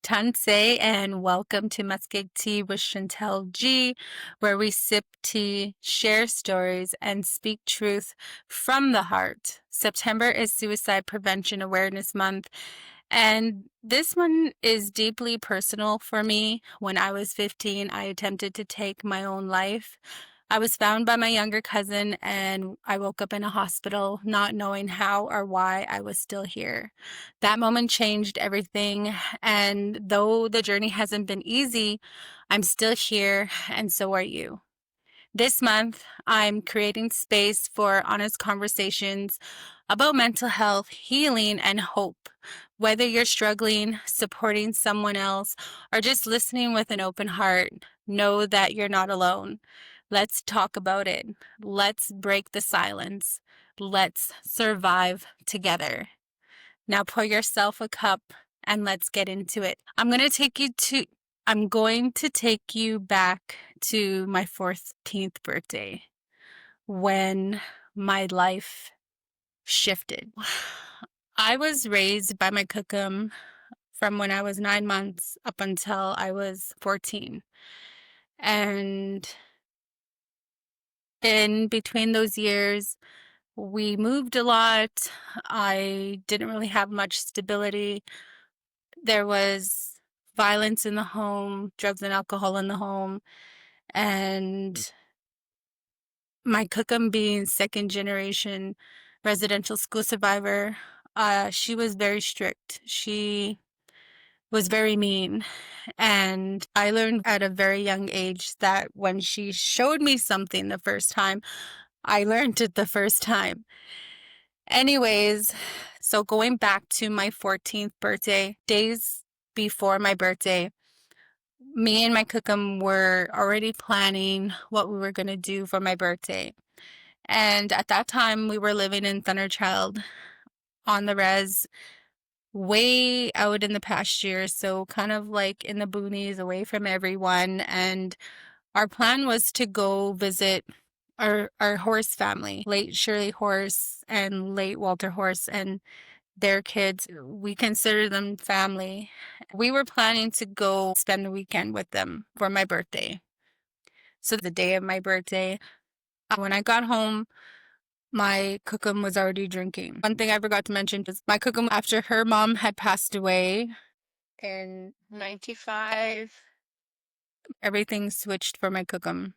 Tanse, and welcome to Muscade Tea with Chantelle G, where we sip tea, share stories, and speak truth from the heart. September is Suicide Prevention Awareness Month, and this one is deeply personal for me. When I was 15, I attempted to take my own life. I was found by my younger cousin, and I woke up in a hospital, not knowing how or why I was still here. That moment changed everything. And though the journey hasn't been easy, I'm still here, and so are you. This month, I'm creating space for honest conversations about mental health, healing, and hope. Whether you're struggling, supporting someone else, or just listening with an open heart, know that you're not alone. Let's talk about it. Let's break the silence. Let's survive together. Now pour yourself a cup and let's get into it. I'm going to take you back to my 14th birthday when my life shifted. I was raised by my cookum from when I was 9 months up until I was 14. And in between those years, we moved a lot. I didn't really have much stability. There was violence in the home, drugs and alcohol in the home, and my cookum being second generation residential school survivor, she was very strict. She was very mean. And I learned at a very young age that when she showed me something the first time, I learned it the first time. Anyways, so going back to my 14th birthday, days before my birthday, me and my cookum were already planning what we were going to do for my birthday. And at that time, we were living in Thunderchild on the res, way out in the pasture, so kind of like in the boonies, away from everyone. And our plan was to go visit our horse family, late Shirley Horse and late Walter Horse, and their kids. We consider them family. We were planning to go spend the weekend with them for my birthday. So the day of my birthday, when I got home, my cookum was already drinking. One thing I forgot to mention is my cookum, after her mom had passed away in 95, everything switched for my cookum.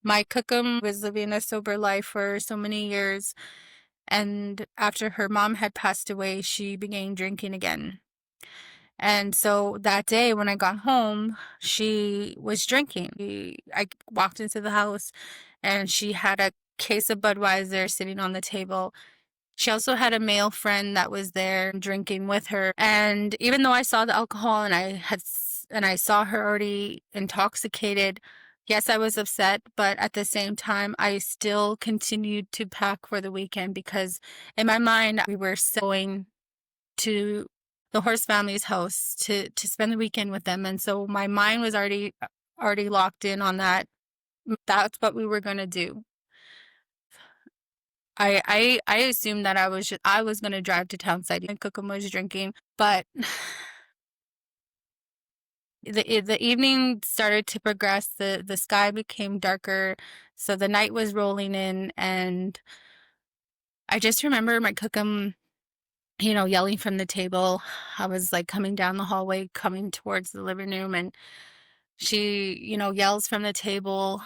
My cookum was living a sober life for so many years, and after her mom had passed away, she began drinking again. And so that day when I got home, she was drinking. I walked into the house and she had a case of Budweiser sitting on the table. She also had a male friend that was there drinking with her. And even though I saw the alcohol and I saw her already intoxicated, yes, I was upset, but at the same time, I still continued to pack for the weekend because in my mind, we were going to the horse family's house to spend the weekend with them. And so my mind was already locked in on that. That's what we were going to do. I assumed that I was gonna drive to Townside and Cookham was drinking, but the evening started to progress. The sky became darker, so the night was rolling in, and I just remember my Cookham, yelling from the table. I was like coming down the hallway, coming towards the living room, and she, yells from the table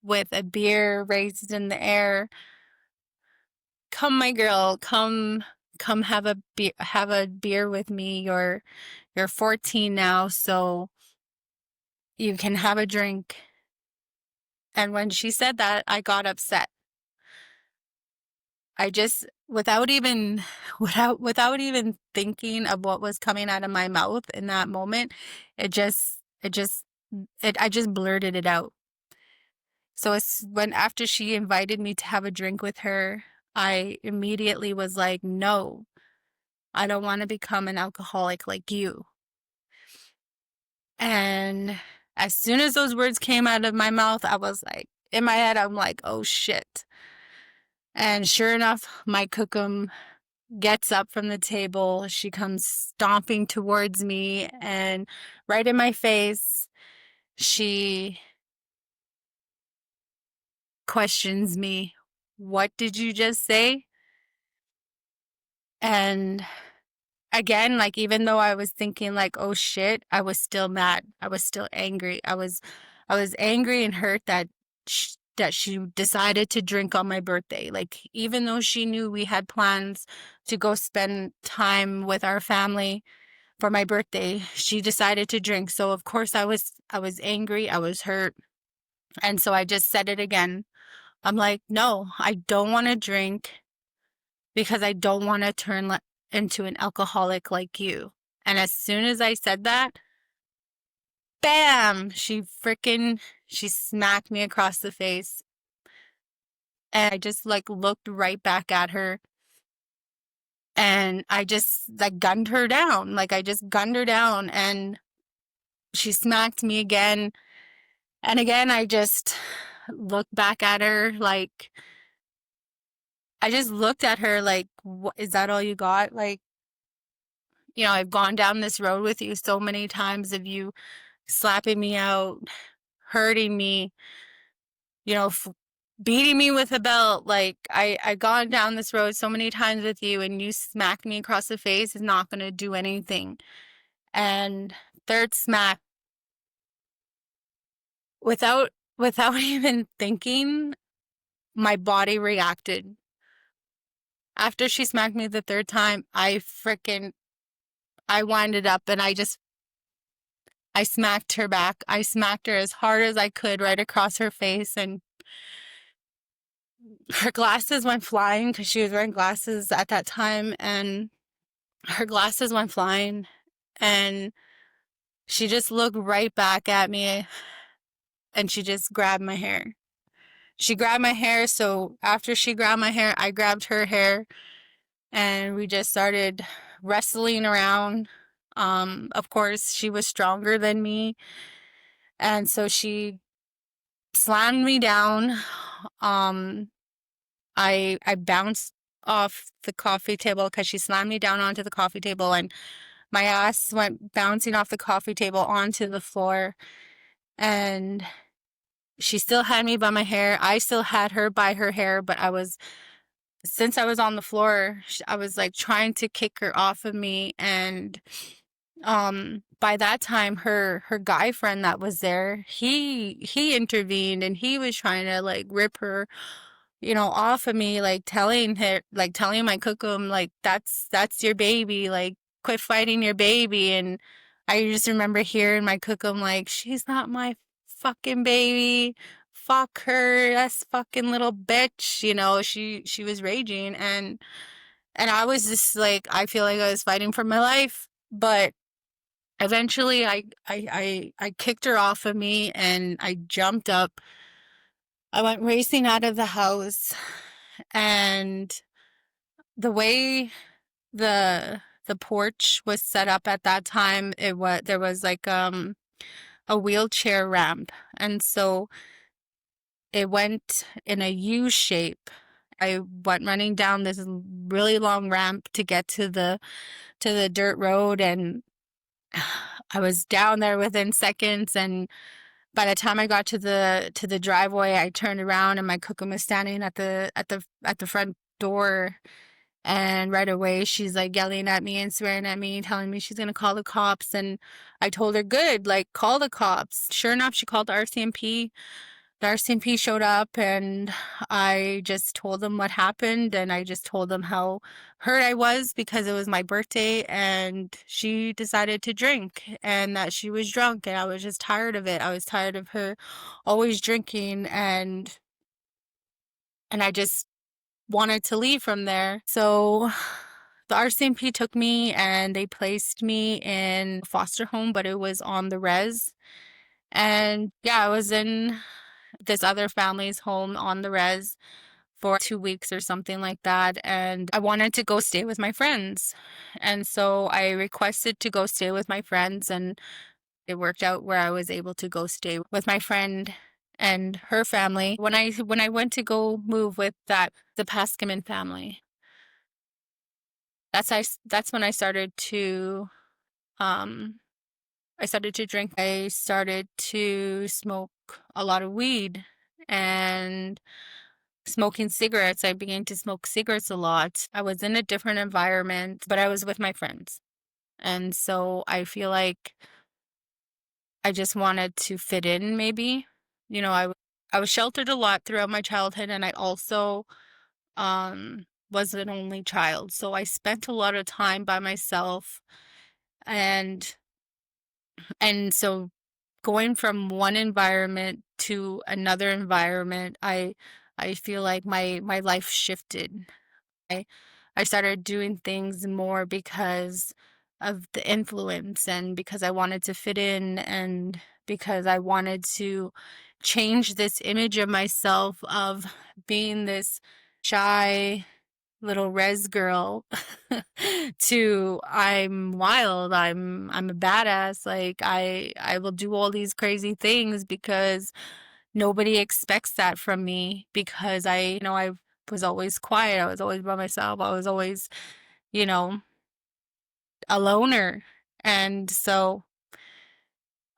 with a beer raised in the air. Come, my girl, come have a beer with me. You're 14 now, so you can have a drink. And when she said that, I got upset. I just without even thinking of what was coming out of my mouth in that moment, I just blurted it out. So it's when after she invited me to have a drink with her, I immediately was like, no, I don't want to become an alcoholic like you. And as soon as those words came out of my mouth, I was like, in my head, I'm like, oh shit. And sure enough, my cookum gets up from the table. She comes stomping towards me, and right in my face, she questions me, "What did you just say?" And again, like, even though I was thinking like, "Oh shit," I was still mad. I was still angry. I was angry and hurt that she decided to drink on my birthday. Like, even though she knew we had plans to go spend time with our family for my birthday, she decided to drink. So of course I was angry, I was hurt. And so I just said it again. I'm like, "No, I don't want to drink because I don't want to turn into an alcoholic like you." And as soon as I said that, bam, she smacked me across the face. And I just like looked right back at her, and I just like gunned her down. Like, I just gunned her down, and she smacked me again. And again, I just looked back at her like, I just looked at her like, "What, is that all you got?" Like, I've gone down this road with you so many times of you slapping me out, hurting me, beating me with a belt. Like, I gone down this road so many times with you, and you smack me across the face is not going to do anything. And third smack, without even thinking, my body reacted. After she smacked me the third time, I winded up, and I smacked her back. I smacked her as hard as I could right across her face, and her glasses went flying because she was wearing glasses at that time, and her glasses went flying, and she just looked right back at me, and she just grabbed my hair. She grabbed my hair, so after she grabbed my hair, I grabbed her hair, and we just started wrestling around. Of course, she was stronger than me, and so she slammed me down. I bounced off the coffee table because she slammed me down onto the coffee table, and my ass went bouncing off the coffee table onto the floor. And she still had me by my hair. I still had her by her hair, but since I was on the floor, I was like trying to kick her off of me. And by that time, her guy friend that was there, he intervened, and he was trying to like rip her, off of me, like telling my cookum, like, that's your baby, like, quit fighting your baby. And I just remember hearing my cookum like, "She's not my fucking baby. Fuck her, that's fucking little bitch." She was raging, and I was just like, I feel like I was fighting for my life. But eventually I kicked her off of me, and I jumped up. I went racing out of the house, and the way the porch was set up at that time, there was like a wheelchair ramp, and so it went in a U shape. I went running down this really long ramp to get to the dirt road, and I was down there within seconds. And by the time I got to the driveway, I turned around, and my cookum was standing at the front door. And right away, she's like yelling at me and swearing at me, telling me she's gonna call the cops. And I told her, "Good, like, call the cops." Sure enough, she called the RCMP. The RCMP showed up, and I just told them what happened, and I just told them how hurt I was because it was my birthday, and she decided to drink, and that she was drunk, and I was just tired of it. I was tired of her always drinking, and I just wanted to leave from there. So the RCMP took me, and they placed me in foster home, but it was on the res. And yeah, I was in this other family's home on the res for 2 weeks or something like that. And I wanted to go stay with my friends. And so I requested to go stay with my friends, and it worked out where I was able to go stay with my friend and her family. When I went to go move with the Pascamin family, that's when um I started to drink. I started to smoke a lot of weed and smoking cigarettes. I began to smoke cigarettes a lot. I was in a different environment, but I was with my friends. And so I feel like I just wanted to fit in, maybe. I was sheltered a lot throughout my childhood, and I also was an only child. So I spent a lot of time by myself, and so going from one environment to another environment, I feel like my life shifted. I I started doing things more because of the influence and because I wanted to fit in and because I wanted to change this image of myself of being this shy little res girl to I'm wild, I'm a badass, like I will do all these crazy things because nobody expects that from me because I was always quiet. I was always by myself. I was always, you know, a loner. And so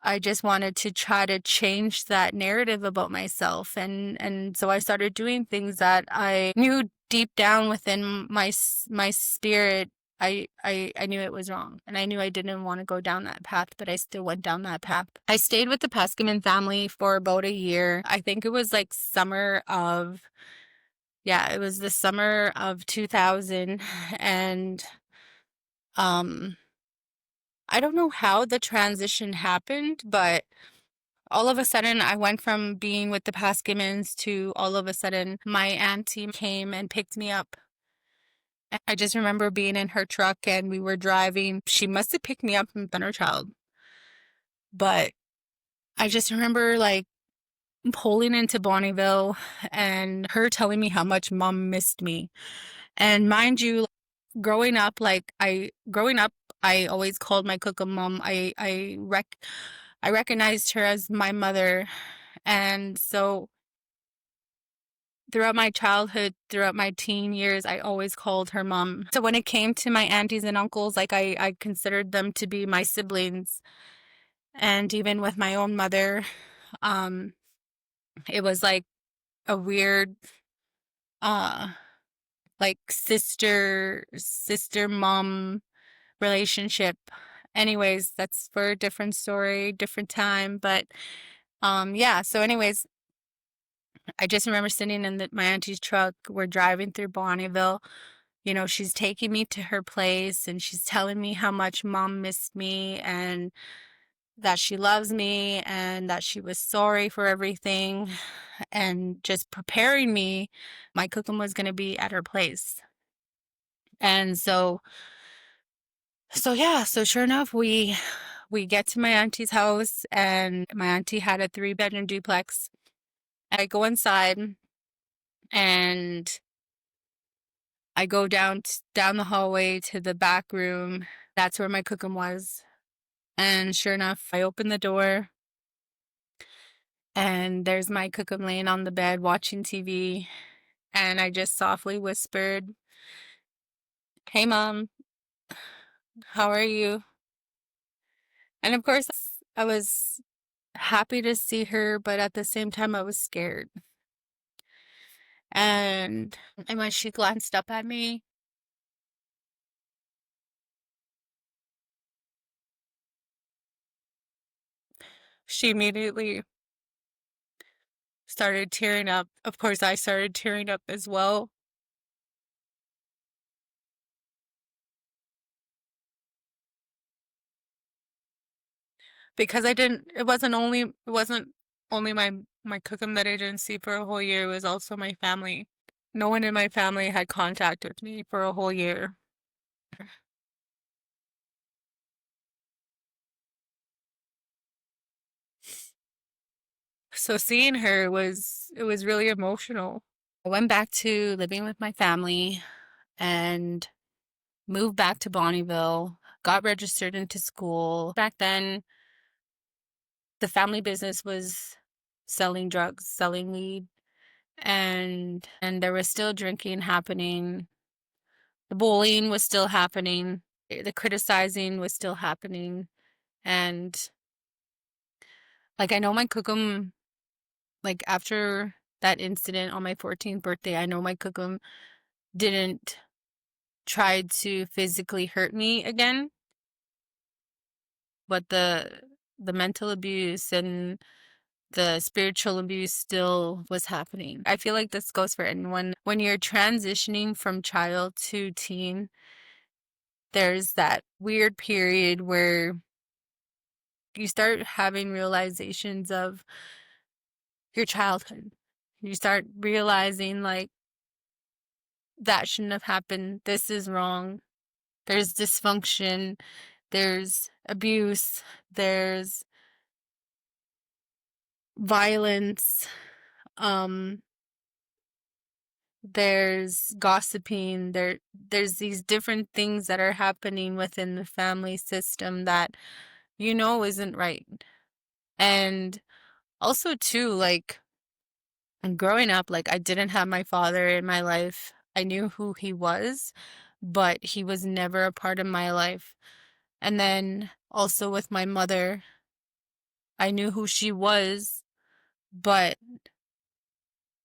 I just wanted to try to change that narrative about myself. And so I started doing things that I knew deep down within my spirit. I knew it was wrong and I knew I didn't want to go down that path, but I still went down that path. I stayed with the Pascamin family for about a year. I think it was like yeah, it was the summer of 2000. And um I don't know how the transition happened, but all of a sudden I went from being with the Pascamans to all of a sudden my auntie came and picked me up. I just remember being in her truck and we were driving. She must have picked me up from Thunder Child, but I just remember like pulling into Bonneville and her telling me how much mom missed me. And mind you, growing up, I always called my cook a mom. I recognized her as my mother. And so throughout my childhood, throughout my teen years, I always called her mom. So when it came to my aunties and uncles, like I considered them to be my siblings. And even with my own mother, um, it was like a weird, uh, like sister mom relationship. Anyways, that's for a different story, different time. But yeah. So anyways, I just remember sitting in my auntie's truck. We're driving through Bonneville. She's taking me to her place and she's telling me how much mom missed me and that she loves me and that she was sorry for everything and just preparing me. My cooking was going to be at her place. And so yeah, so sure enough, we get to my auntie's house and my auntie had a 3-bedroom duplex. I go inside and I go down the hallway to the back room. That's where my cooking was. And sure enough, I open the door and there's my cooking laying on the bed watching TV. And I just softly whispered, "Hey mom, how are you?" And of course, I was happy to see her, but at the same time I was scared. And when she glanced up at me, she immediately started tearing up. Of course, I started tearing up as well because it wasn't only my cooking that I didn't see for a whole year, it was also my family. No one in my family had contacted me for a whole year. So seeing her it was really emotional. I went back to living with my family and moved back to Bonneville, got registered into school. Back then, the family business was selling drugs, selling weed, and there was still drinking happening. The bullying was still happening. The criticizing was still happening. And like, I know my cookum, like, after that incident on my 14th birthday, I know my cookum didn't try to physically hurt me again, but the mental abuse and the spiritual abuse still was happening. I feel like this goes for anyone. When you're transitioning from child to teen, there's that weird period where you start having realizations of your childhood. You start realizing, like, that shouldn't have happened. This is wrong. There's dysfunction. There's abuse. There's violence. Um, there's gossiping. There's these different things that are happening within the family system that isn't right. And also too, like, growing up, like, I didn't have my father in my life. I knew who he was, but he was never a part of my life. And then also with my mother, I knew who she was, but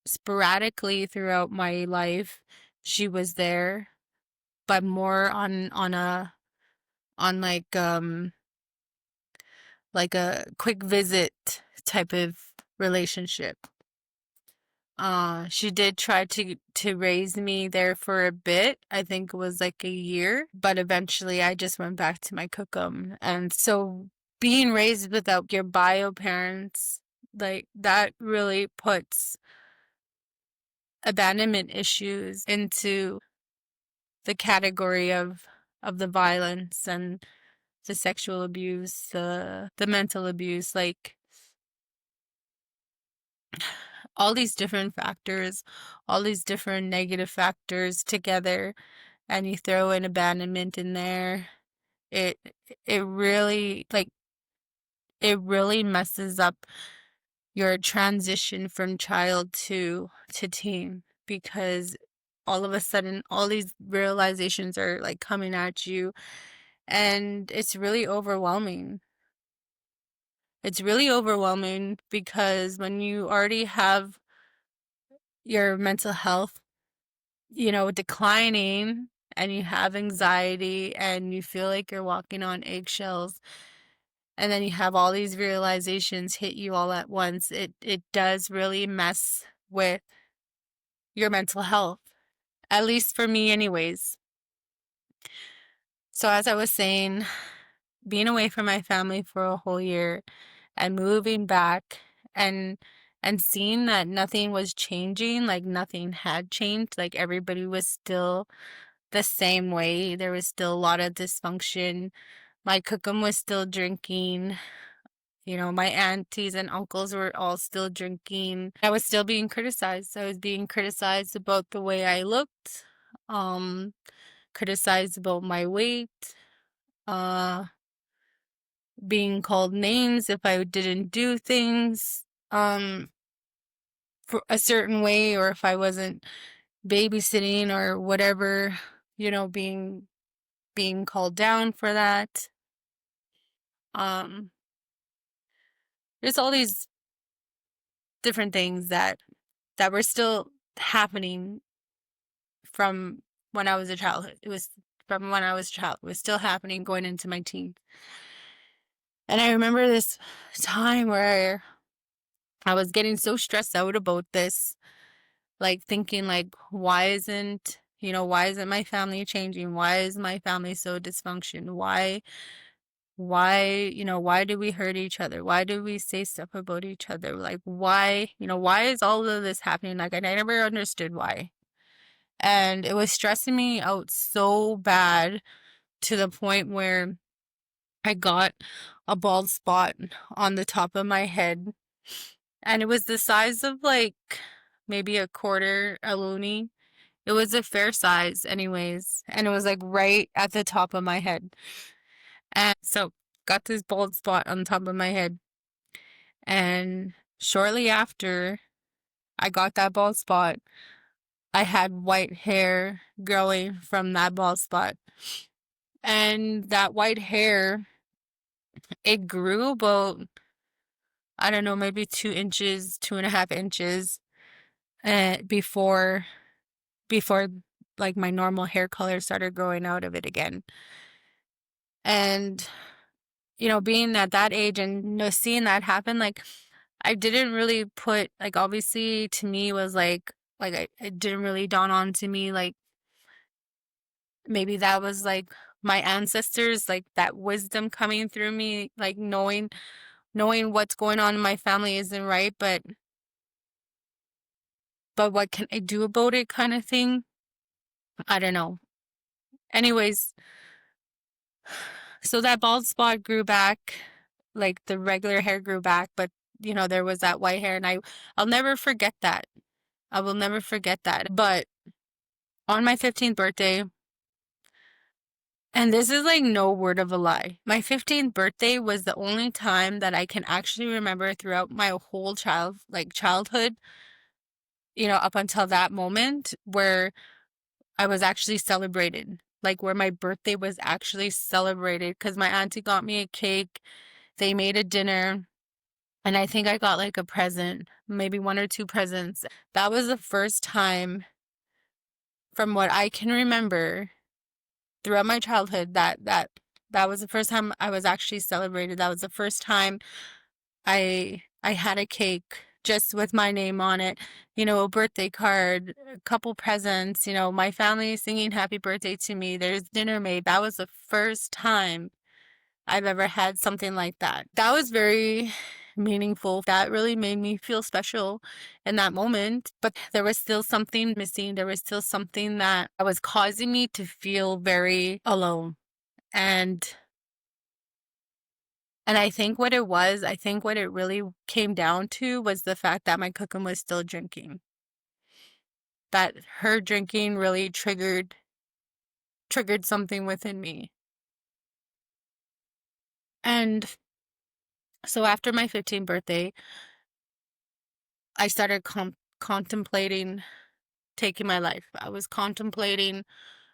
sporadically throughout my life, she was there, but more on like a quick visit type of relationship. She did try to raise me there for a bit. I think it was like a year, but eventually I just went back to my cookum. And so being raised without your bio parents, like, that really puts abandonment issues into the category of the violence and the sexual abuse, the mental abuse, like, all these different factors, all these different negative factors together, and you throw in abandonment in there, it it really, like, it really messes up your transition from child to teen, because all of a sudden all these realizations are, like, coming at you, and it's really overwhelming. It's really overwhelming because when you already have your mental health, declining, and you have anxiety and you feel like you're walking on eggshells, and then you have all these realizations hit you all at once, it does really mess with your mental health. At least for me anyways. So as I was saying, being away from my family for a whole year and moving back and seeing that nothing was changing, like nothing had changed, like everybody was still the same way. There was still a lot of dysfunction. My cookum was still drinking. My aunties and uncles were all still drinking. I was still being criticized. I was being criticized about the way I looked, criticized about my weight, uh, being called names if I didn't do things for a certain way, or if I wasn't babysitting or whatever, being called down for that. Um, there's all these different things that were still happening from when I was a child. It was from when I was a child. It was still happening going into my teens. And I remember this time where I was getting so stressed out about this, like thinking, like, why isn't my family changing? Why is my family so dysfunction? Why do we hurt each other? Why do we say stuff about each other? Like, why is all of this happening? Like, I never understood why. And it was stressing me out so bad to the point where I got a bald spot on the top of my head. And it was the size of, like, maybe a quarter a loonie. It was a fair size anyways. And it was, like, right at the top of my head. And so got this bald spot on the top of my head. And shortly after I got that bald spot, I had white hair growing from that bald spot. And that white hair, it grew about, I don't know, maybe 2 inches, 2.5 inches, before like my normal hair color started growing out of it again. And being at that age and seeing that happen, like I didn't really put, like, obviously to me was like it didn't really dawn on to me like maybe that was like my ancestors, like that wisdom coming through me, like knowing what's going on in my family isn't right, but what can I do about it, kind of thing. I don't know. Anyways, so that bald spot grew back, like the regular hair grew back, but there was that white hair, and I'll never forget that. I will never forget that. But on my 15th birthday, and this is like no word of a lie, my 15th birthday was the only time that I can actually remember throughout my whole childhood, up until that moment where I was actually celebrated, like where my birthday was actually celebrated, because my auntie got me a cake, they made a dinner, and I think I got like a present, maybe one or two presents. That was the first time, from what I can remember, throughout my childhood, that was the first time I was actually celebrated. That was the first time I had a cake just with my name on it, a birthday card, a couple presents, my family singing happy birthday to me. There's dinner made. That was the first time I've ever had something like that. That was very meaningful. That really made me feel special in that moment. But there was still something missing. There was still something that was causing me to feel very alone. And I think what it really came down to was the fact that my cooking was still drinking. That her drinking really triggered something within me. And so after my 15th birthday, I started contemplating taking my life. I was contemplating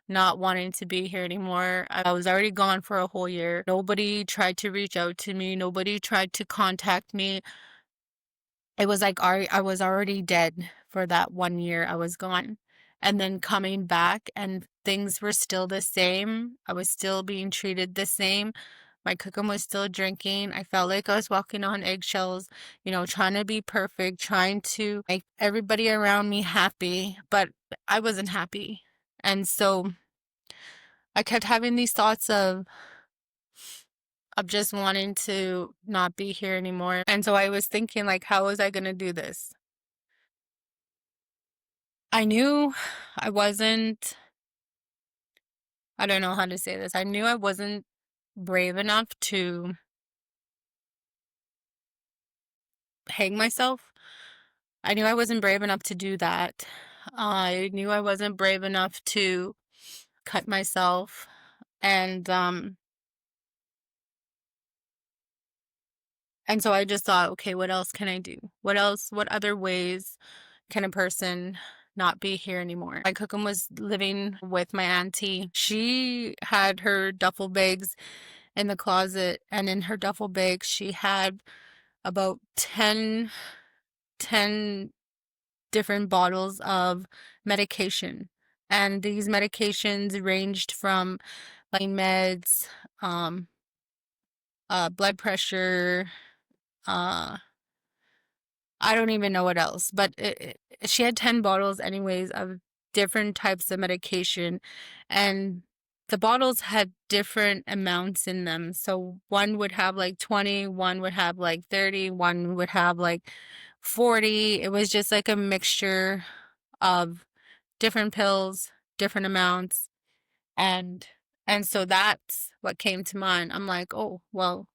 not wanting to be here anymore. I was already gone for a whole year. Nobody tried to reach out to me. Nobody tried to contact me. It was like I was already dead for that 1 year I was gone. And then coming back, and things were still the same. I was still being treated the same. My cooking was still drinking. I felt like I was walking on eggshells, trying to be perfect, trying to make everybody around me happy, but I wasn't happy. And so I kept having these thoughts of just wanting to not be here anymore. And so I was thinking, like, how was I going to do this? I knew I wasn't, I don't know how to say this. I knew I wasn't brave enough to hang myself. I knew I wasn't brave enough to do that. I knew I wasn't brave enough to cut myself. And so I just thought, okay, what else can I do? What other ways can a person not be here anymore? My cookum was living with my auntie. She had her duffel bags in the closet, and in her duffel bag, she had about 10 different bottles of medication. And these medications ranged from like meds, um, blood pressure, uh, I don't even know what else, but she had 10 bottles anyways of different types of medication, and the bottles had different amounts in them. So one would have like 20, one would have like 30, one would have like 40. It was just like a mixture of different pills, different amounts, and so that's what came to mind. I'm like, oh, well,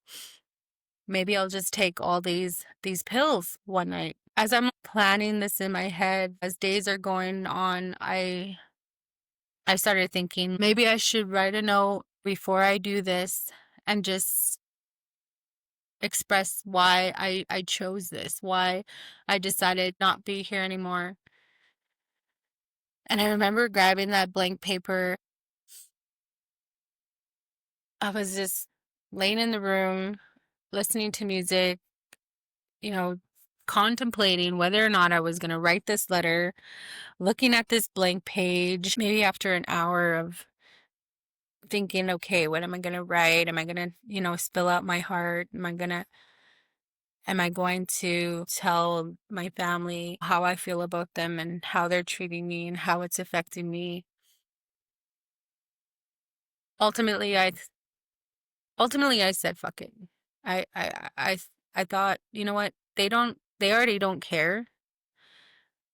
maybe I'll just take all these pills one night. As I'm planning this in my head, as days are going on, I started thinking maybe I should write a note before I do this and just express why I chose this, why I decided not be here anymore. And I remember grabbing that blank paper. I was just laying in the room, listening to music, you know, contemplating whether or not I was going to write this letter, looking at this blank page, maybe after an hour of thinking, okay, what am I going to write? Am I going to, spill out my heart? Am I going to tell my family how I feel about them and how they're treating me and how it's affecting me? Ultimately, I said, fuck it. I thought, you know what? They already don't care.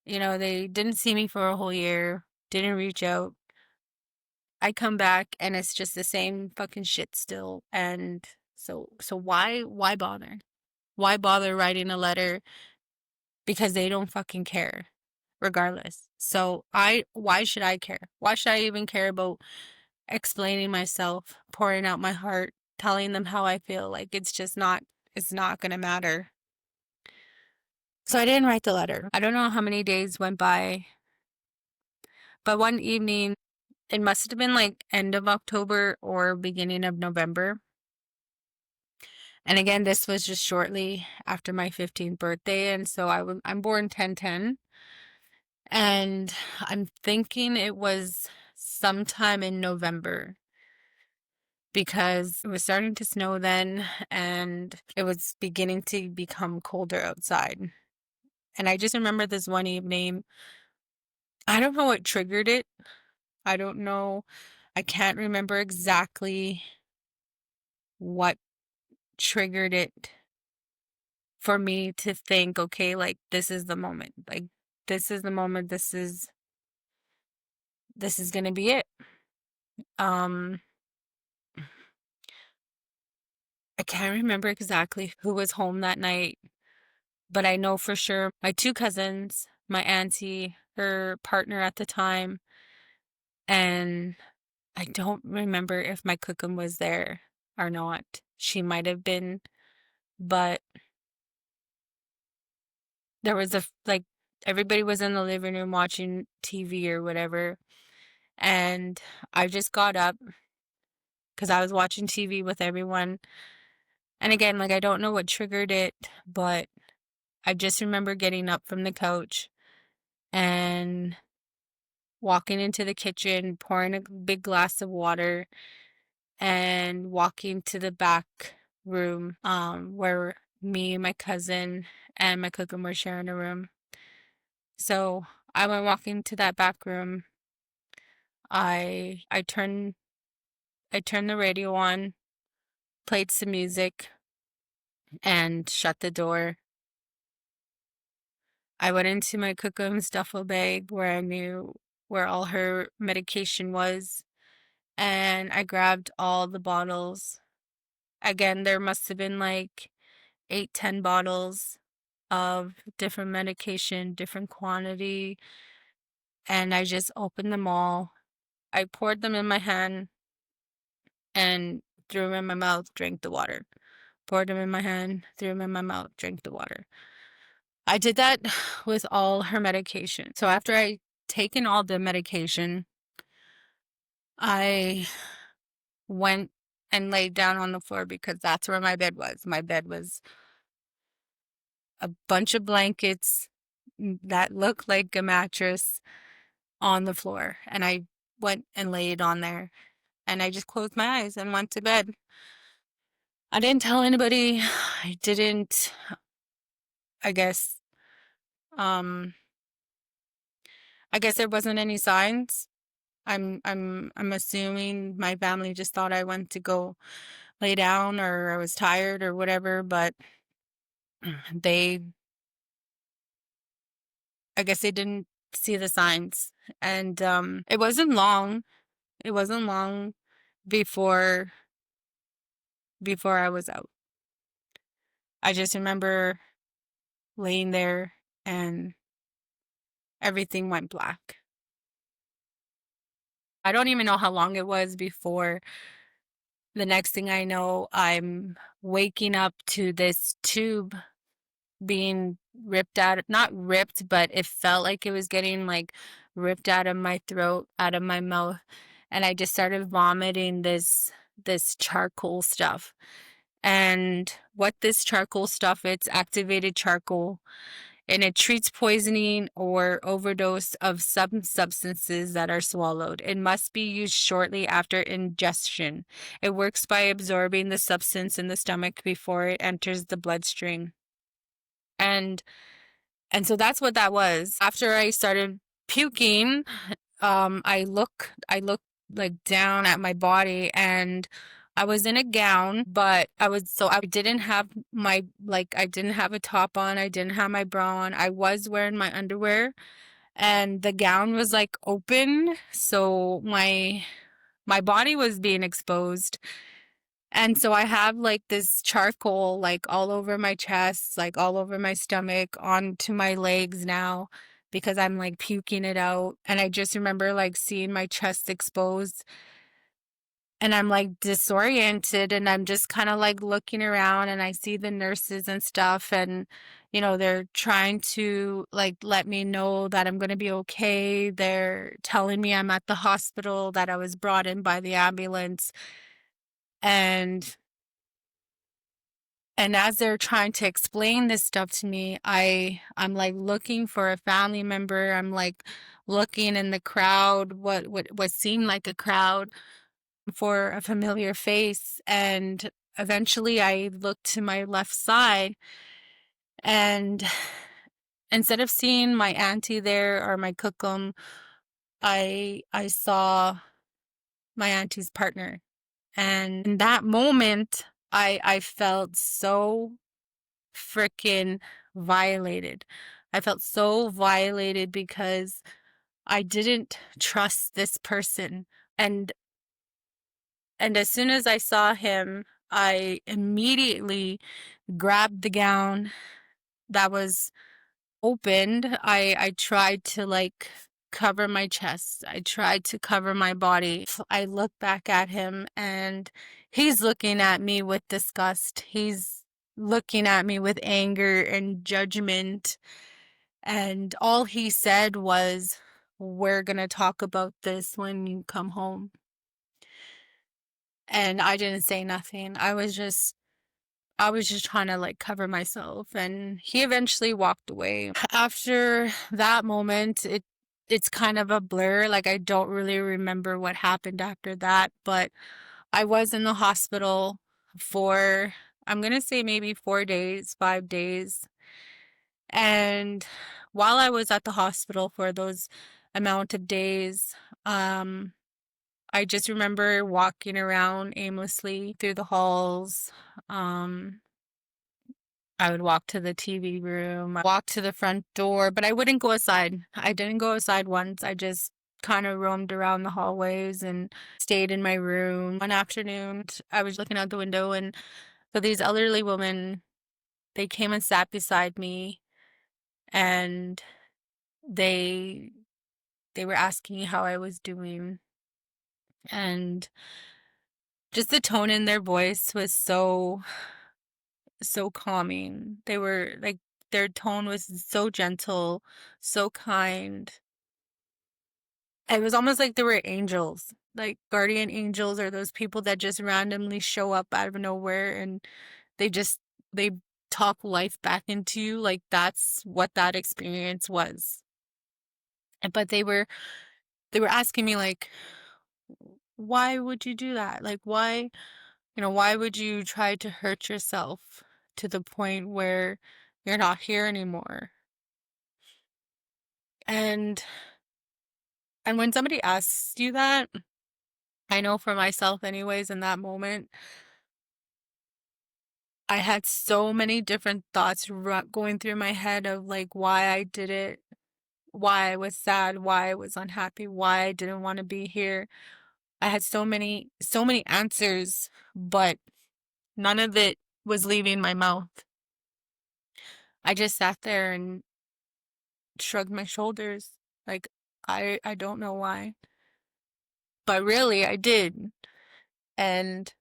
They didn't see me for a whole year, didn't reach out. I come back and it's just the same fucking shit still. And so why bother? Why bother writing a letter? Because they don't fucking care regardless. So why should I care? Why should I even care about explaining myself, pouring out my heart, telling them how I feel? Like it's not gonna matter. So I didn't write the letter. I don't know how many days went by, but one evening, it must have been like end of October or beginning of November. And again, this was just shortly after my 15th birthday. And so I'm born 10/10. And I'm thinking it was sometime in November because it was starting to snow then and it was beginning to become colder outside. And I just remember this one evening, I don't know what triggered it. I don't know. I can't remember exactly what triggered it for me to think, okay, like this is the moment. Like this is the moment. This is going to be it. Um I can't remember exactly who was home that night, but I know for sure my two cousins, my auntie, her partner at the time, and I don't remember if my cookum was there or not. She might have been, but there was like everybody was in the living room watching TV or whatever, and I just got up because I was watching TV with everyone. And again, like I don't know what triggered it, but I just remember getting up from the couch and walking into the kitchen, pouring a big glass of water, and walking to the back room where me, my cousin, and my cookum were sharing a room. So I went walking to that back room. I turned the radio on, played some music, and shut the door. I went into my cookum's duffel bag where I knew where all her medication was, and I grabbed all the bottles. Again, there must have been like 8, 10 bottles of different medication, different quantity, and I just opened them all. I poured them in my hand and threw them in my mouth, drank the water. Poured them in my hand, threw them in my mouth, drank the water. I did that with all her medication. So after I taken all the medication, I went and laid down on the floor because that's where my bed was. My bed was a bunch of blankets that looked like a mattress on the floor. And I went and laid on there. And I just closed my eyes and went to bed. I didn't tell anybody. I didn't, I guess, um, I guess there wasn't any signs. I'm assuming my family just thought I went to go lay down or I was tired or whatever, but they, I guess they didn't see the signs. And it wasn't long. It wasn't long before I was out. I just remember laying there and everything went black. I don't even know how long it was before the next thing I know, I'm waking up to this tube being ripped out, not ripped, but it felt like it was getting like ripped out of my throat, out of my mouth. And I just started vomiting this charcoal stuff. And what this charcoal stuff, it's activated charcoal, and it treats poisoning or overdose of some substances that are swallowed. It must be used shortly after ingestion. It works by absorbing the substance in the stomach before it enters the bloodstream. And and so that's what that was. After I started puking, I look like down at my body, and I was in a gown, but I didn't have I didn't have a top on, I didn't have my bra on. I was wearing my underwear, and the gown was like open, so my body was being exposed. And so I have like this charcoal like all over my chest, like all over my stomach, onto my legs now because I'm like puking it out. And I just remember like seeing my chest exposed, and I'm like disoriented, and I'm just kind of like looking around, and I see the nurses and stuff, and they're trying to like let me know that I'm going to be okay. They're telling me I'm at the hospital, that I was brought in by the ambulance. And And as they're trying to explain this stuff to me, I'm like looking for a family member. I'm like looking in the crowd, what seemed like a crowd, for a familiar face. And eventually I looked to my left side, and instead of seeing my auntie there or my cookum, I saw my auntie's partner. And in that moment, I felt so freaking violated. I felt so violated because I didn't trust this person. And and as soon as I saw him, I immediately grabbed the gown that was opened. I tried to like cover my chest. I tried to cover my body. I looked back at him, and he's looking at me with disgust. He's looking at me with anger and judgment. And all he said was, "We're going to talk about this when you come home." And I didn't say nothing. I was just trying to like cover myself, and he eventually walked away. After that moment, it's kind of a blur. Like I don't really remember what happened after that, but I was in the hospital for, I'm gonna say maybe 4 days, 5 days. And while I was at the hospital for those amount of days, um, I just remember walking around aimlessly through the halls. Um, I would walk to the TV room, walk to the front door, but I wouldn't go outside. I didn't go outside once. I just kind of roamed around the hallways and stayed in my room. One afternoon, I was looking out the window, and so these elderly women, they came and sat beside me, and they they were asking how I was doing, and just the tone in their voice was so calming. They were like, their tone was so gentle, so kind. It was almost like they were angels, like guardian angels, or those people that just randomly show up out of nowhere, and they just they talk life back into you. Like that's what that experience was. But they were asking me like, why would you do that? Like why would you try to hurt yourself to the point where you're not here anymore? And and when somebody asks you that, I know for myself anyways, in that moment, I had so many different thoughts going through my head of like why I did it, why I was sad, why I was unhappy, why I didn't want to be here. I had so many answers, but none of it was leaving my mouth. I just sat there and shrugged my shoulders. Like I don't know why. But really I did. And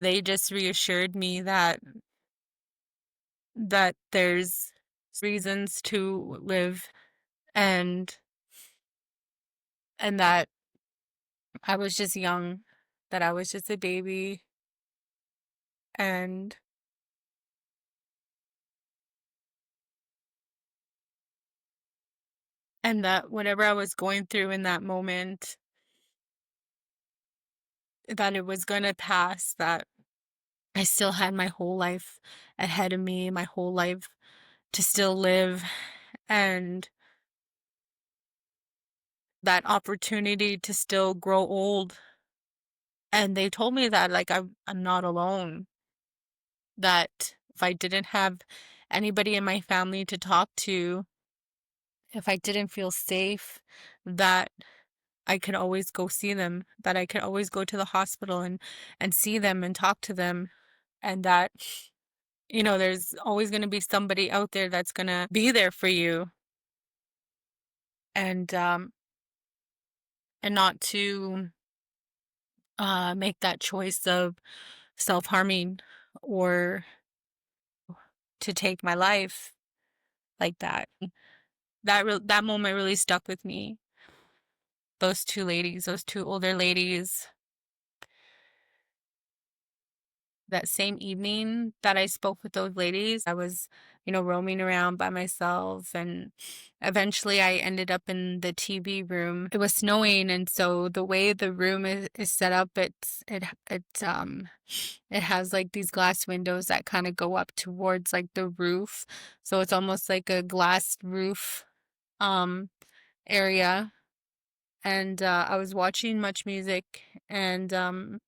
they just reassured me that that there's reasons to live, and that I was just young, that I was just a baby, and that whatever I was going through in that moment, that it was gonna pass, that I still had my whole life ahead of me, my whole life to still live, and that opportunity to still grow old. And they told me that, like, I'm not alone, that if I didn't have anybody in my family to talk to, if I didn't feel safe, that I could always go see them, that I could always go to the hospital and see them and talk to them, and that, there's always going to be somebody out there that's going to be there for you, and not to make that choice of self-harming or to take my life like that. That moment really stuck with me. Those two ladies, those two older ladies, that same evening that I spoke with those ladies, I was, roaming around by myself, and eventually I ended up in the TV room. It was snowing, and so the way the room is set up, it has like these glass windows that kind of go up towards like the roof. So it's almost like a glass roof um area. And I was watching Much Music, and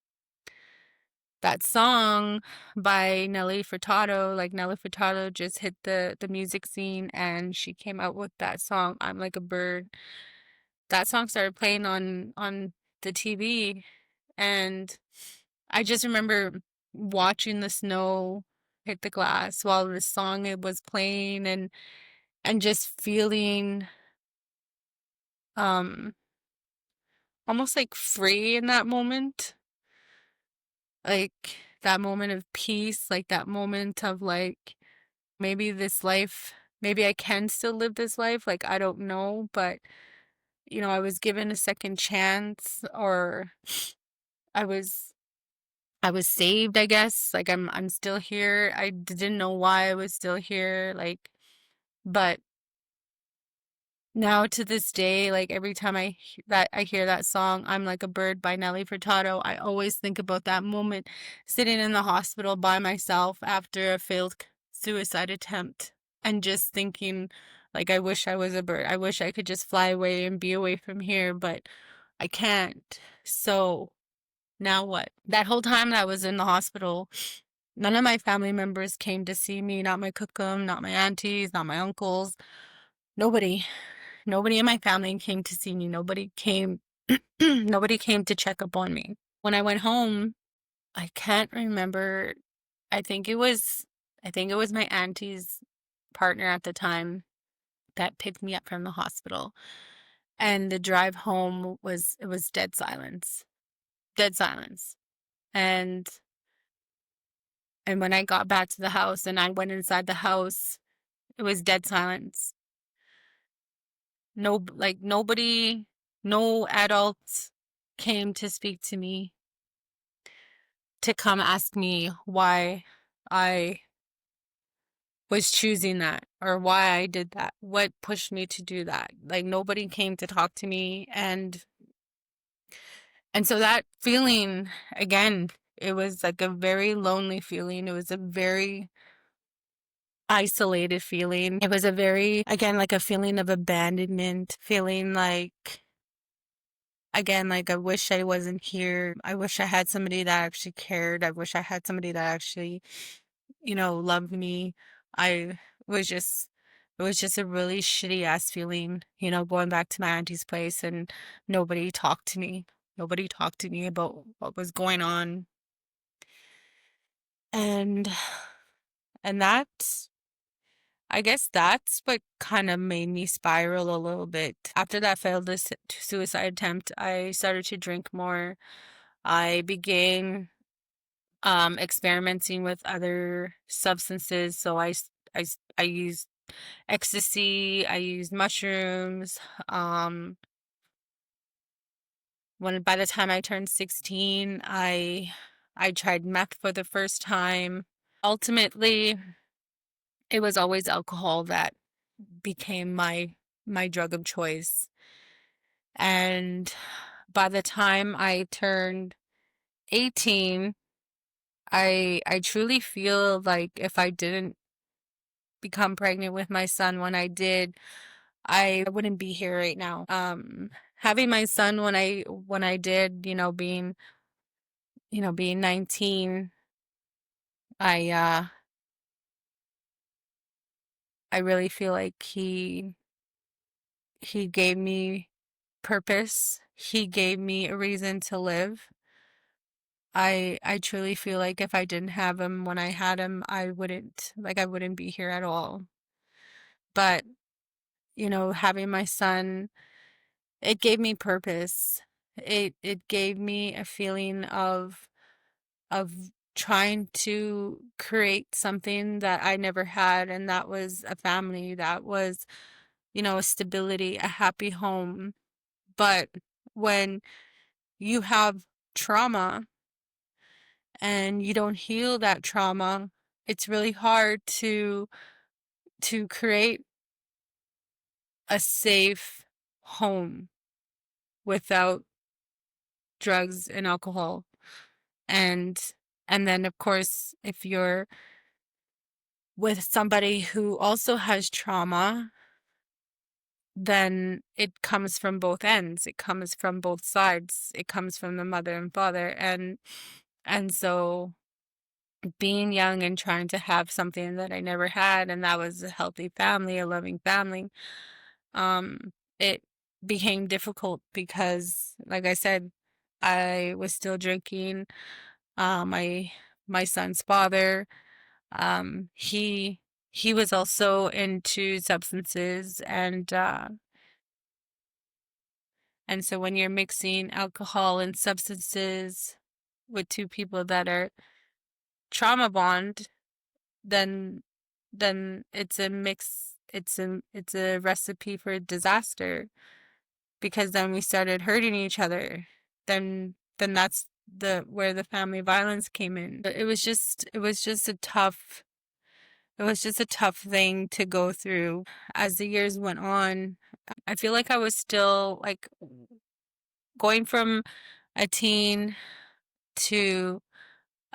that song by Nelly Furtado, like Nelly Furtado just hit the music scene, and she came out with that song, I'm Like a Bird. That song started playing on the TV, and I just remember watching the snow hit the glass while the song it was playing, and just feeling um almost like free in that moment. Like that moment of peace, like that moment of like, maybe this life, maybe I can still live this life. Like, I don't know, but I was given a second chance, or I was I was saved, I guess. Like, I'm still here. I didn't know why I was still here, like, but now to this day, like every time I hear that song, I'm Like a Bird by Nelly Furtado, I always think about that moment sitting in the hospital by myself after a failed suicide attempt, and just thinking, like, I wish I was a bird. I wish I could just fly away and be away from here, but I can't. So now what? That whole time that I was in the hospital, none of my family members came to see me, not my cookum, not my aunties, not my uncles, nobody. Nobody in my family came to see me. Nobody came nobody came to check up on me. When I went home, I can't remember. I think it was my auntie's partner at the time that picked me up from the hospital. And the drive home was dead silence. Dead silence. And when I got back to the house and I went inside the house, it was dead silence. No, like nobody, no adults came to speak to me, to come ask me why I was choosing that, or why I did that, what pushed me to do that. Like, nobody came to talk to me, and so that feeling, again, it was like a very lonely feeling. It was a very isolated feeling. It was a very, again, like a feeling of abandonment, feeling like, again, like, I wish I wasn't here. I wish I had somebody that actually cared. I wish I had somebody that actually, loved me. I was just, it was just a really shitty ass feeling, going back to my auntie's place, and nobody talked to me. Nobody talked to me about what was going on. And, that's, I guess that's what kind of made me spiral a little bit. After that failed suicide attempt, I started to drink more. I began experimenting with other substances. So I I used ecstasy, I used mushrooms. Um, when by the time I turned 16, I tried meth for the first time. Ultimately, it was always alcohol that became my drug of choice. And by the time I turned 18, I truly feel like if I didn't become pregnant with my son when I did, I wouldn't be here right now. Having my son when I did, being 19, I uh I really feel like he gave me purpose. He gave me a reason to live. I truly feel like if I didn't have him when I had him, I wouldn't be here at all. But, having my son, it gave me purpose. It gave me a feeling of trying to create something that I never had, and that was a family, that was, a stability, a happy home. But when you have trauma and you don't heal that trauma, it's really hard to create a safe home without drugs and alcohol. And and then of course, if you're with somebody who also has trauma, then it comes from both ends. It comes from both sides. It comes from the mother and father. And so being young and trying to have something that I never had, and that was a healthy family, a loving family, it became difficult because, like I said, I was still drinking. My son's father, he was also into substances, and so when you're mixing alcohol and substances with two people that are trauma bond, then it's a mix, it's a recipe for disaster, because then we started hurting each other. Then that's the where the family violence came in. It was just a tough thing to go through. As the years went on, I feel like I was still like going from a teen to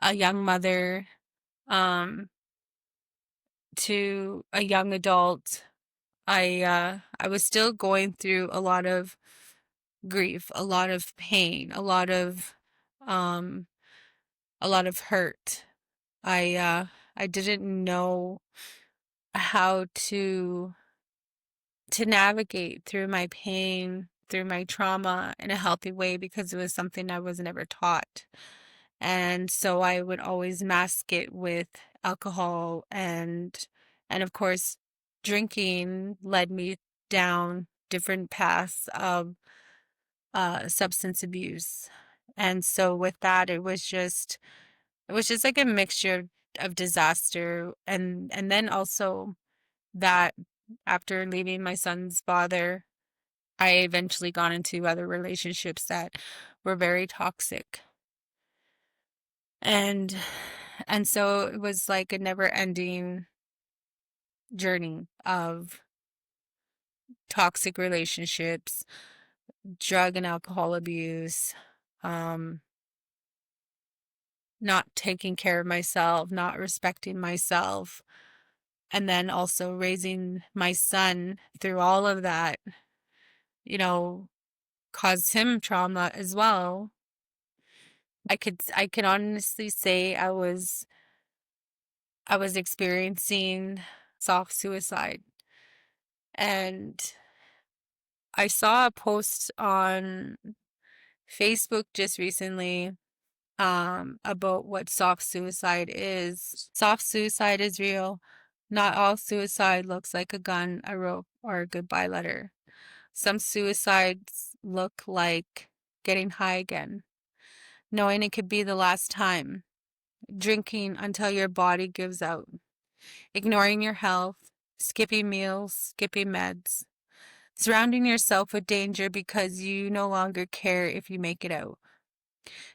a young mother, um, to a young adult. I was still going through a lot of grief, a lot of pain, um a lot of hurt. I didn't know how to navigate through my pain, through my trauma in a healthy way, because it was something I was never taught. And so I would always mask it with alcohol, and of course drinking led me down different paths of substance abuse. And so with that, it was just like a mixture of disaster, and then also that after leaving my son's father, I eventually got into other relationships that were very toxic. And and so it was like a never-ending journey of toxic relationships, drug and alcohol abuse, um, not taking care of myself, not respecting myself, and then also raising my son through all of that, you know, caused him trauma as well. I can honestly say I was experiencing soft suicide. And I saw a post on Facebook just recently, about what soft suicide is. Soft suicide is real. Not all suicide looks like a gun, a rope, or a goodbye letter. Some suicides look like getting high again, knowing it could be the last time, drinking until your body gives out, ignoring your health, skipping meals, skipping meds, surrounding yourself with danger because you no longer care if you make it out,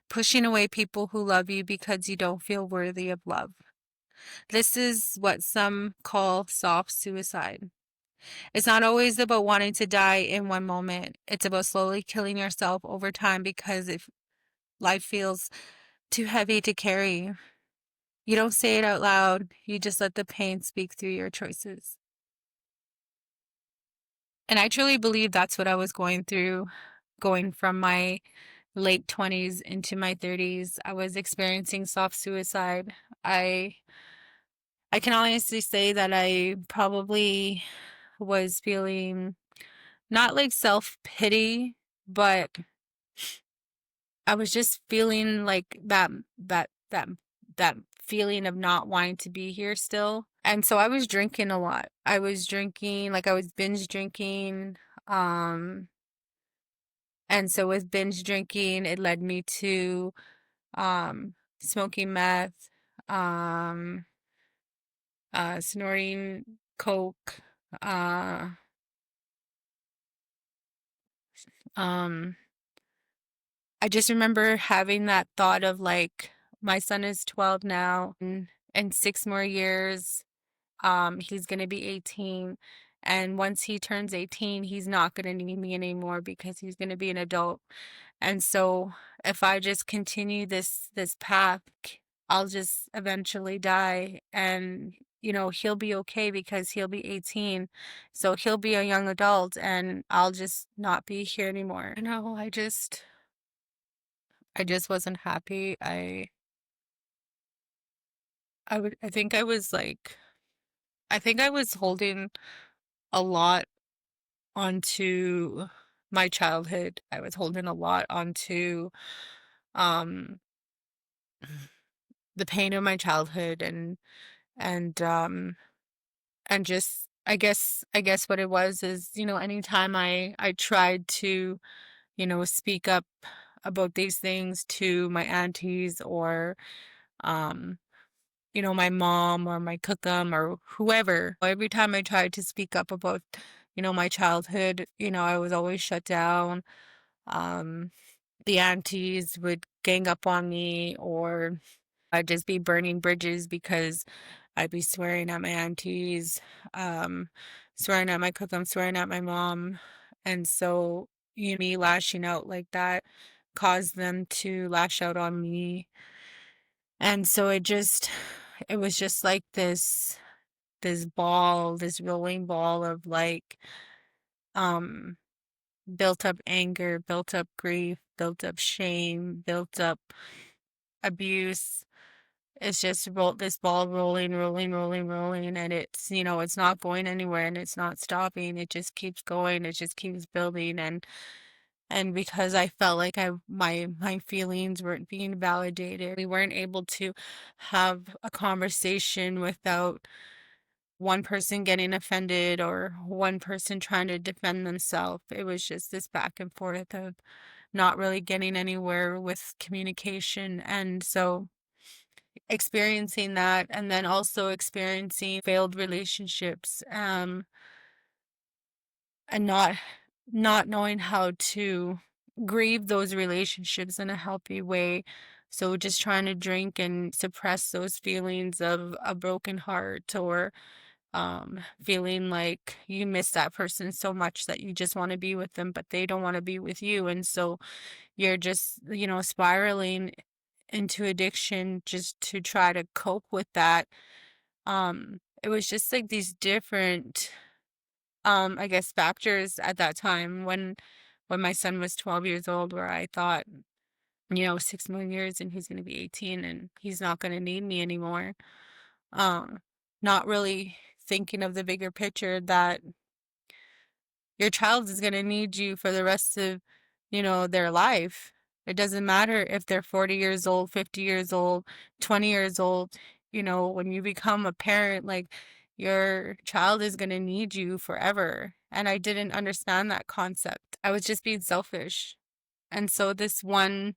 pushing away people who love you because you don't feel worthy of love. This is what some call soft suicide. It's not always about wanting to die in one moment. It's about slowly killing yourself over time because if life feels too heavy to carry, you don't say it out loud. You just let the pain speak through your choices. And I truly believe that's what I was going through, going from my late 20s into my 30s. I was experiencing soft suicide. I I can honestly say that I probably was feeling not like self-pity, but I was just feeling like that feeling of not wanting to be here still. And so I was drinking a lot. I was drinking, like I was binge drinking. Um, and so with binge drinking, it led me to smoking meth, um, snorting coke, uh, um, I just remember having that thought of like, my son is 12 now, and in 6 more years, he's gonna be 18. And once he turns 18, he's not gonna need me anymore because he's gonna be an adult. And so if I just continue this path, I'll just eventually die. And he'll be okay because he'll be 18. So he'll be a young adult and I'll just not be here anymore. I just wasn't happy. I think I think I was holding a lot onto my childhood. I was holding a lot onto um the pain of my childhood and and just I guess what it was is, anytime I tried to, speak up about these things to my aunties or um my mom or my cookum or whoever. Every time I tried to speak up about, my childhood, I was always shut down. Um, the aunties would gang up on me, or I'd just be burning bridges because I'd be swearing at my aunties, um, swearing at my cookum, swearing at my mom. And so, me lashing out like that caused them to lash out on me. And so it was just like this rolling ball of like um built up anger, built up grief, built up shame, built up abuse. It's just this ball rolling, rolling, rolling, rolling, and it's not going anywhere and it's not stopping. It just keeps going. It just keeps building, and because I felt like my feelings weren't being validated, we weren't able to have a conversation without one person getting offended or one person trying to defend themselves. It was just this back and forth of not really getting anywhere with communication. And so experiencing that and then also experiencing failed relationships, and not knowing how to grieve those relationships in a healthy way. So just trying to drink and suppress those feelings of a broken heart, or feeling like you miss that person so much that you just want to be with them, but they don't want to be with you. And so you're just, spiraling into addiction just to try to cope with that. It was just like these different, I guess, factors at that time when my son was 12 years old, where I thought, 6 more years and he's going to be 18 and he's not going to need me anymore. Um, Not really thinking of the bigger picture that your child is going to need you for the rest of, their life. It doesn't matter if they're 40 years old, 50 years old, 20 years old. When you become a parent, like, your child is going to need you forever. And I didn't understand that concept. I was just being selfish. And so this one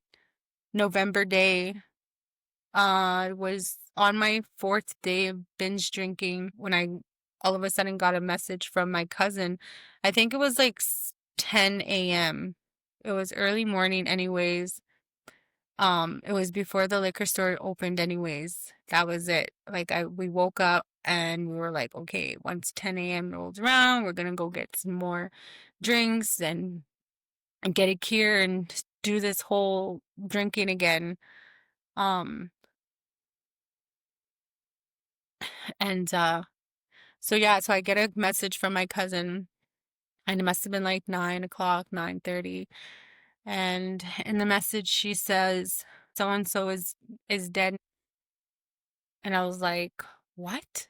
November day, I was on my fourth day of binge drinking when I all of a sudden got a message from my cousin. I think it was like 10 a.m. It was early morning anyways. It was before the liquor store opened anyways. That was it. Like we woke up and we were like, okay, once 10 a.m. rolls around, we're gonna go get some more drinks and get a cure and do this whole drinking again. Um, and so yeah, so I get a message from my cousin, and it must have been like 9 o'clock, 9:30. And in the message she says, so and so is dead. And I was like, what?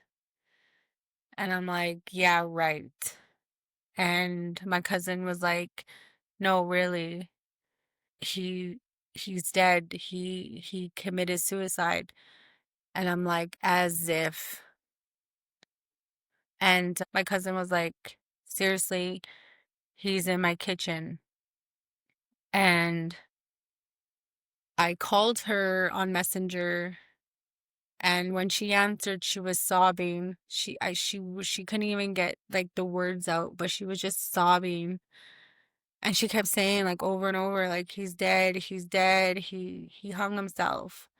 And I'm like, yeah, right. And my cousin was like, no, really, he he's dead. He committed suicide. And I'm like, as if. And my cousin was like, seriously, he's in my kitchen. And I called her on Messenger, and when she answered, she was sobbing. She couldn't even get like the words out, but she was just sobbing. And she kept saying like over and over, like, he's dead, he hung himself.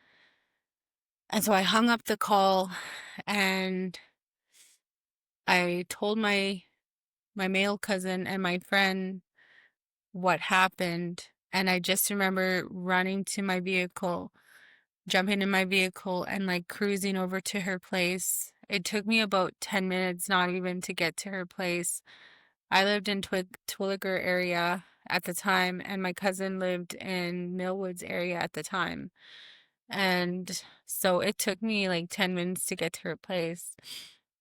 And so I hung up the call and I told my male cousin and my friend what happened. And I just remember running to my vehicle, jumping in my vehicle and like cruising over to her place. It took me about 10 minutes, not even to get to her place. I lived in Twilliger area at the time, and my cousin lived in Millwoods area at the time. And so it took me like 10 minutes to get to her place.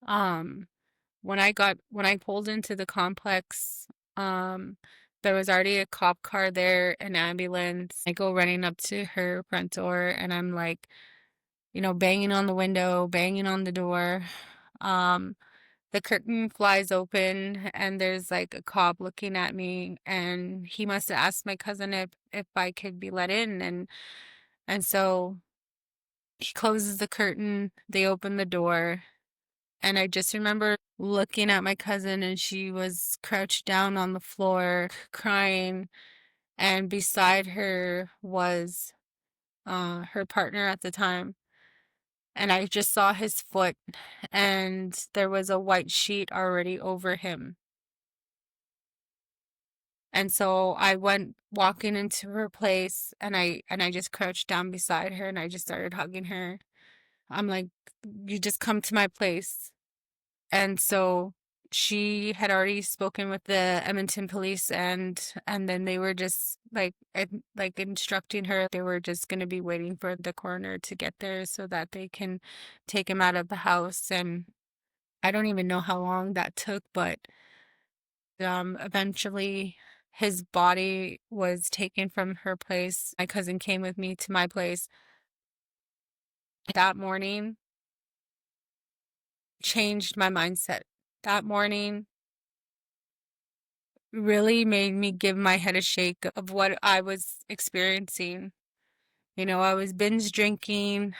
Um, when I pulled into the complex, um, there was already a cop car there, an ambulance. I go running up to her front door and I'm like, banging on the window, banging on the door. Um, the curtain flies open and there's like a cop looking at me, and he must have asked my cousin if I could be let in, and so he closes the curtain, they open the door, and I just remember looking at my cousin and she was crouched down on the floor crying, and beside her was her partner at the time. And I just saw his foot, and there was a white sheet already over him. And so I went walking into her place, and I just crouched down beside her and I just started hugging her. I'm like, you just come to my place. And so she had already spoken with the Edmonton police, and then they were just like instructing her they were just going to be waiting for the coroner to get there so that they can take him out of the house. And I don't even know how long that took, but eventually his body was taken from her place. My cousin came with me to my place that morning, changed my mindset. That morning really made me give my head a shake of what I was experiencing. I was binge drinking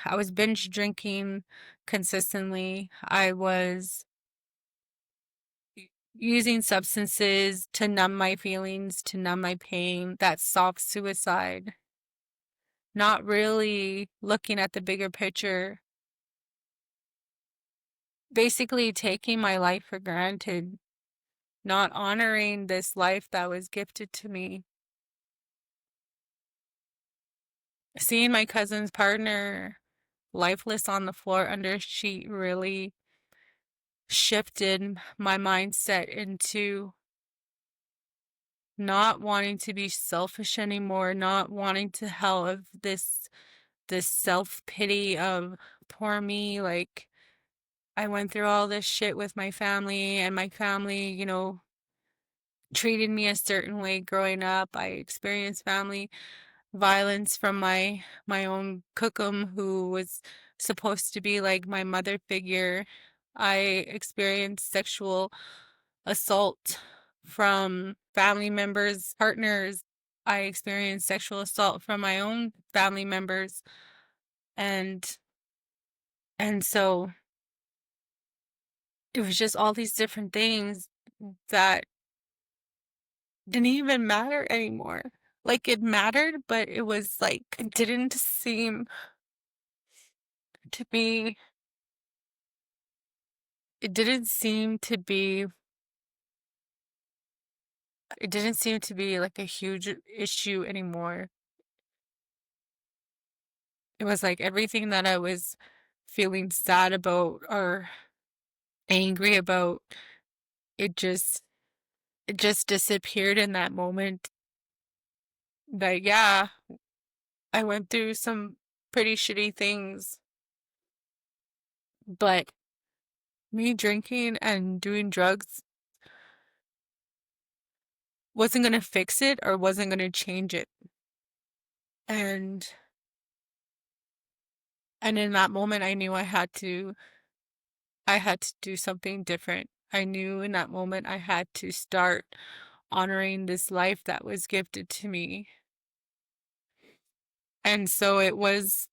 consistently. I was using substances to numb my feelings, to numb my pain, that soft suicide, not really looking at the bigger picture, basically taking my life for granted, not honoring this life that was gifted to me. Seeing my cousin's partner lifeless on the floor under a sheet really shifted my mindset into not wanting to be selfish anymore, not wanting to have this self-pity of poor me, like I went through all this shit with my family, and my family, treated me a certain way growing up. I experienced family violence from my own cookum, who was supposed to be like my mother figure. I experienced sexual assault from family members, partners. I experienced sexual assault from my own family members. And so it was just all these different things that didn't even matter anymore. Like, it mattered, but it was like, it to be, it didn't seem to be, it didn't seem to be like a huge issue anymore. It was like everything that I was feeling sad about or angry about, it just, it just disappeared in that moment. Like, yeah, I went through some pretty shitty things, but me drinking and doing drugs wasn't going to fix it or wasn't going to change it. And in that moment I knew I had to do something different. I knew in that moment I had to start honoring this life that was gifted to me. And so it was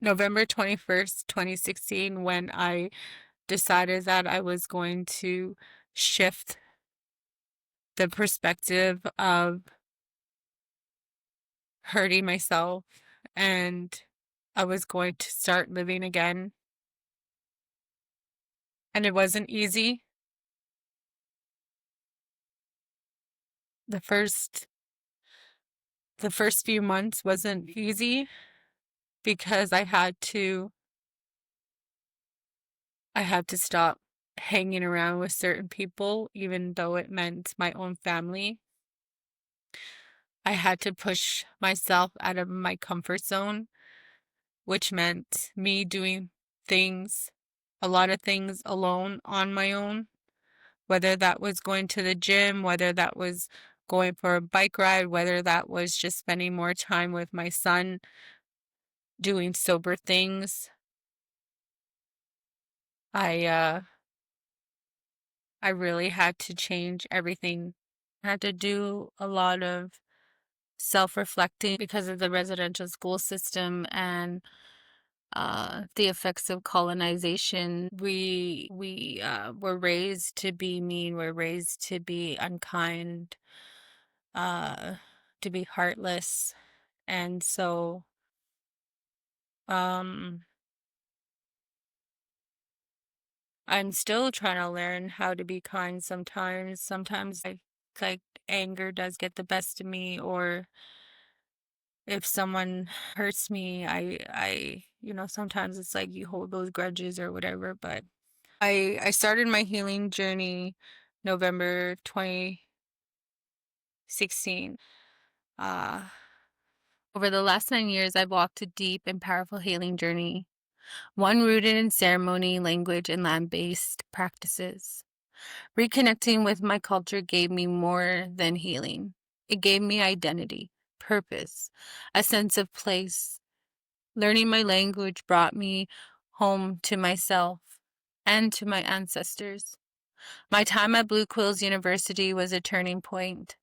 November 21st, 2016, when I decided that I was going to shift the perspective of hurting myself, and I was going to start living again. And it wasn't easy. The first few months wasn't easy because I had to stop hanging around with certain people, even though it meant my own family. I had to push myself out of my comfort zone, which meant me doing things, a lot of things alone on my own, whether that was going to the gym, whether that was going for a bike ride, whether that was just spending more time with my son, doing sober things. I I really had to change everything. I had to do a lot of self-reflecting because of the residential school system and the effects of colonization. We were raised to be mean, we're raised to be unkind, uh, to be heartless. And so um I'm still trying to learn how to be kind sometimes. Sometimes I like anger does get the best of me, or if someone hurts me, sometimes it's like you hold those grudges or whatever. But I started my healing journey November 2016. Uh, Over the last 9 years, I've walked a deep and powerful healing journey, one rooted in ceremony, language, and land-based practices. Reconnecting with my culture gave me more than healing. It gave me identity, purpose, a sense of place. Learning my language brought me home to myself and to my ancestors. My time at Blue Quills University was a turning point.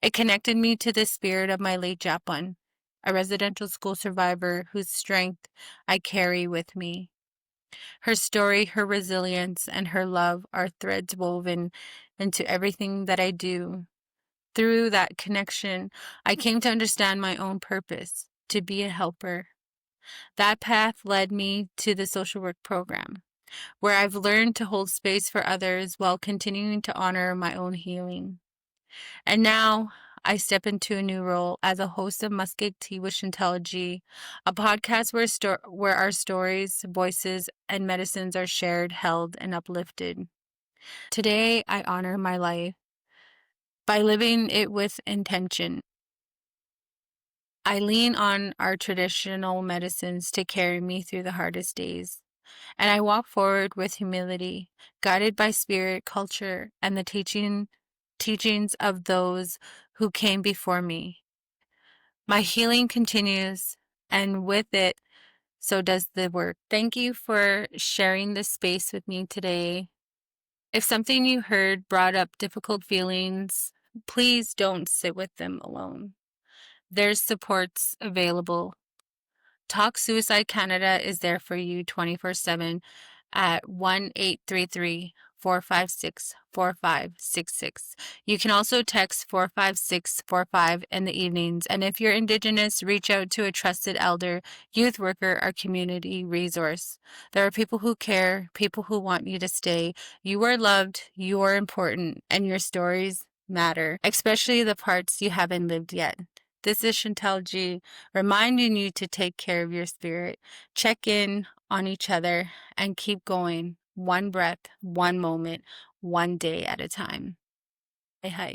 It connected me to the spirit of my late Japun, a residential school survivor whose strength I carry with me. Her story, her resilience, and her love are threads woven into everything that I do. Through that connection, I came to understand my own purpose, to be a helper. That path led me to the social work program, where I've learned to hold space for others while continuing to honor my own healing. And now I step into a new role as a host of Muscake Tea with Chantelle G, a podcast where our stories, voices, and medicines are shared, held, and uplifted. Today, I honor my life by living it with intention. I lean on our traditional medicines to carry me through the hardest days, and I walk forward with humility, guided by spirit, culture, and the teachings of those who came before me. My healing continues, and with it, so does the work. Thank you for sharing this space with me today. If something you heard brought up difficult feelings, please don't sit with them alone. There's supports available. Talk Suicide Canada is there for you 24/7 at 1-833-456-4566. You can also text 45645 in the evenings. And if you're Indigenous, reach out to a trusted elder, youth worker, or community resource. There are people who care, people who want you to stay. You are loved, you are important, and your stories matter, especially the parts you haven't lived yet. This is Chantelle G, reminding you to take care of your spirit, check in on each other, and keep going one breath, one moment, one day at a time. Hi.